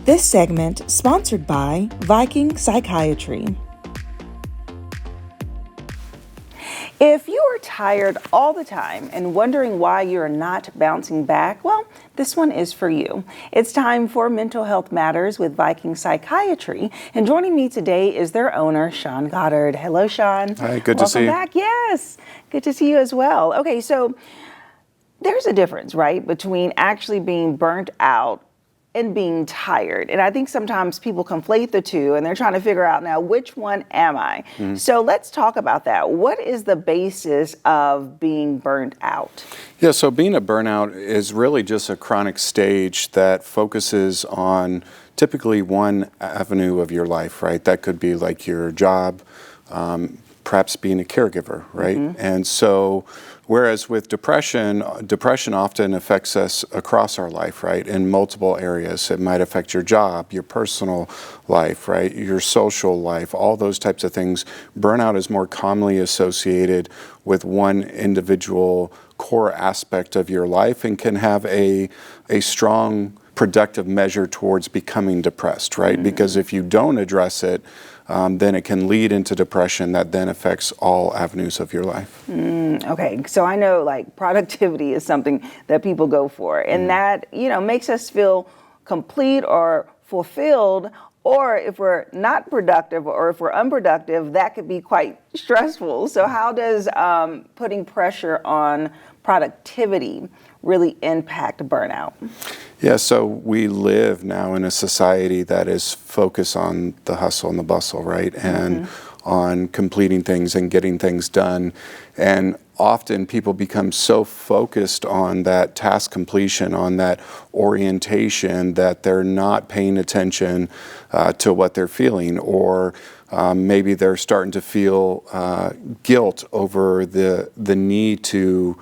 This segment sponsored by Viking Psychiatry. If you are tired all the time and wondering why you're not bouncing back, well, this one is for you. It's time for Mental Health Matters with Viking Psychiatry. And joining me today is their owner, Sean Goddard. Hello, Sean. Hi, good to see you. Welcome back. Yes, good to see you as well. Okay, so there's a difference, right, between actually being burnt out and being tired. And I think sometimes people conflate the two and they're trying to figure out now, which one am I? So let's talk about that. What is the basis of being burnt out? Yeah, so being a burnout is really just a chronic stage that focuses on typically one avenue of your life, right? That could be like your job, perhaps being a caregiver, right? And so whereas with depression often affects us across our life, right? In multiple areas. It might affect your job, your personal life, right? Your social life, all those types of things. Burnout is more commonly associated with one individual core aspect of your life and can have a strong productive measure towards becoming depressed, right? Because if you don't address it, then it can lead into depression that then affects all avenues of your life. Okay, so I know like productivity is something that people go for, and that, makes us feel complete or fulfilled. Or if we're not productive or if we're unproductive, that could be quite stressful. So how does putting pressure on productivity really impact burnout? Yeah, so we live now in a society that is focused on the hustle and the bustle, right? And on completing things and getting things done. And often people become so focused on that task completion, on that orientation, that they're not paying attention to what they're feeling, or maybe they're starting to feel guilt over the need to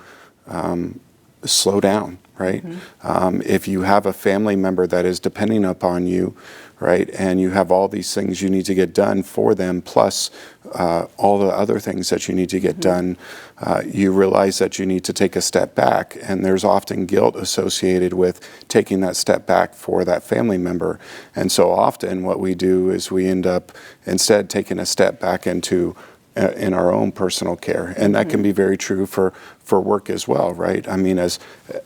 slow down, right? If you have a family member that is depending upon you, right, and you have all these things you need to get done for them, plus all the other things that you need to get done, you realize that you need to take a step back, and there's often guilt associated with taking that step back for that family member. And so often what we do is we end up instead taking a step back into in our own personal care. And that can be very true for work as well, right? I mean, as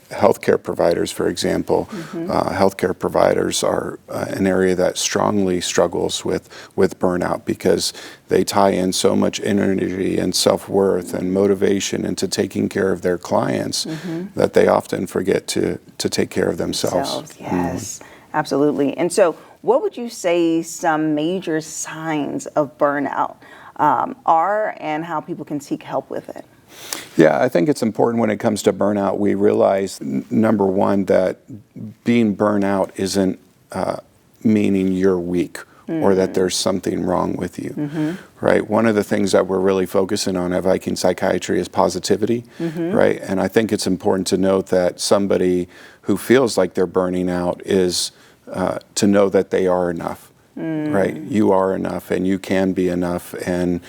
healthcare providers, for example, healthcare providers are an area that strongly struggles with burnout because they tie in so much energy and self-worth and motivation into taking care of their clients that they often forget to take care of themselves. Yes, absolutely. And so what would you say some major signs of burnout are, and how people can seek help with it? Yeah, I think it's important when it comes to burnout, we realize, number one, that being burnout isn't meaning you're weak or that there's something wrong with you, right? One of the things that we're really focusing on at Viking Psychiatry is positivity, right? And I think it's important to note that somebody who feels like they're burning out is to know that they are enough. Right? You are enough, and you can be enough, and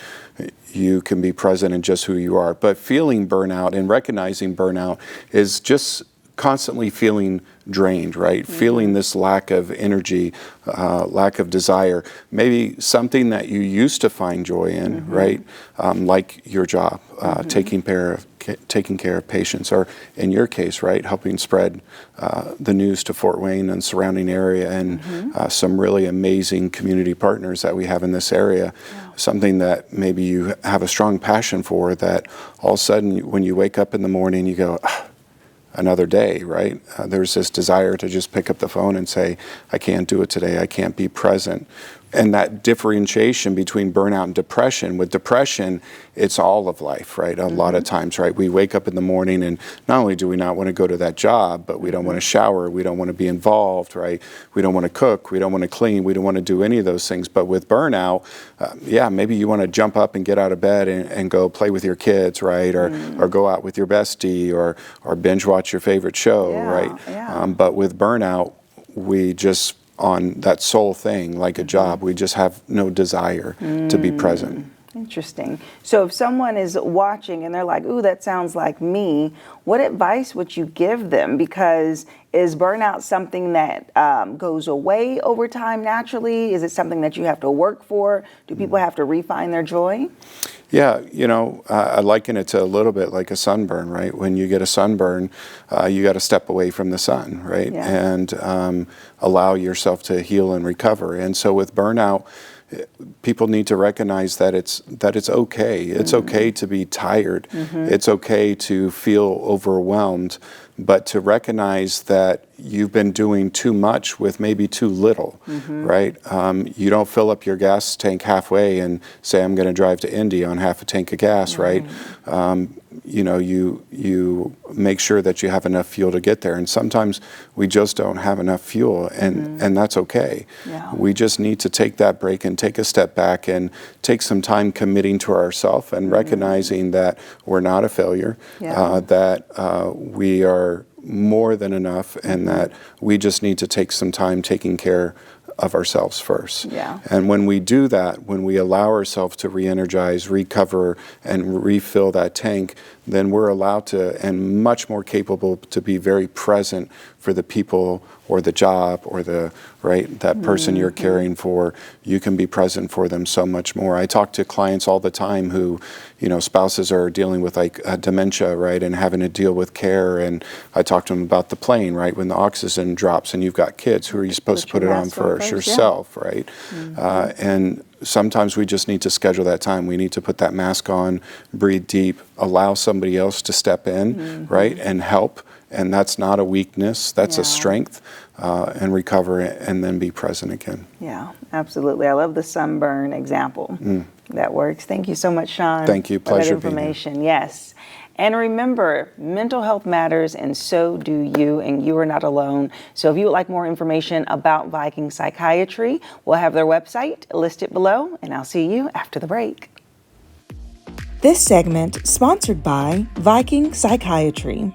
you can be present in just who you are. But feeling burnout and recognizing burnout is just constantly feeling drained, right? Feeling this lack of energy, lack of desire, maybe something that you used to find joy in, right? Like your job, taking care of patients, or in your case, right, helping spread the news to Fort Wayne and surrounding area, and some really amazing community partners that we have in this area. Something that maybe you have a strong passion for, that all of a sudden when you wake up in the morning, you go, another day, right? There's this desire to just pick up the phone and say, I can't do it today, I can't be present. And that differentiation between burnout and depression, with depression, it's all of life, right? A lot of times, right? We wake up in the morning and not only do we not want to go to that job, but we don't want to shower, we don't want to be involved, right? We don't want to cook, we don't want to clean, we don't want to do any of those things. But with burnout, maybe you want to jump up and get out of bed and go play with your kids, right? Or go out with your bestie, or binge watch your favorite show, right? But with burnout, we just, on that sole thing, like a job, we just have no desire to be present. Interesting. So if someone is watching and they're like, ooh, that sounds like me, what advice would you give them? Because is burnout something that goes away over time naturally? Is it something that you have to work for? Do people have to refine their joy? Yeah, I liken it to a little bit like a sunburn, right? When you get a sunburn, you got to step away from the sun, right? Yeah. And allow yourself to heal and recover. And so with burnout, people need to recognize that it's okay. It's okay to be tired. It's okay to feel overwhelmed, but to recognize that you've been doing too much with maybe too little, right? You don't fill up your gas tank halfway and say, I'm going to drive to Indy on half a tank of gas, right? You make sure that you have enough fuel to get there. And sometimes we just don't have enough fuel, and that's okay. Yeah. We just need to take that break and take a step back and take some time committing to ourselves and recognizing that we're not a failure, that we are more than enough, and that we just need to take some time taking care of ourselves first. Yeah. And when we do that, when we allow ourselves to re-energize, recover, and refill that tank, then we're allowed to and much more capable to be very present for the people or the job or that person you're caring for. You can be present for them so much more. I talk to clients all the time who, spouses are dealing with dementia, right, and having to deal with care. And I talk to them about the plane, right, when the oxygen drops and you've got kids, who are you supposed to put it on first? Yourself, right? And sometimes we just need to schedule that time. We need to put that mask on, breathe deep, allow somebody else to step in, right, and help. And that's not a weakness, that's a strength, and recover and then be present again. Yeah, absolutely. I love the sunburn example. That works. Thank you so much, Sean. Thank you. Pleasure for that information. Yes. And remember, mental health matters, and so do you, and you are not alone. So if you would like more information about Viking Psychiatry, we'll have their website listed below, and I'll see you after the break. This segment sponsored by Viking Psychiatry.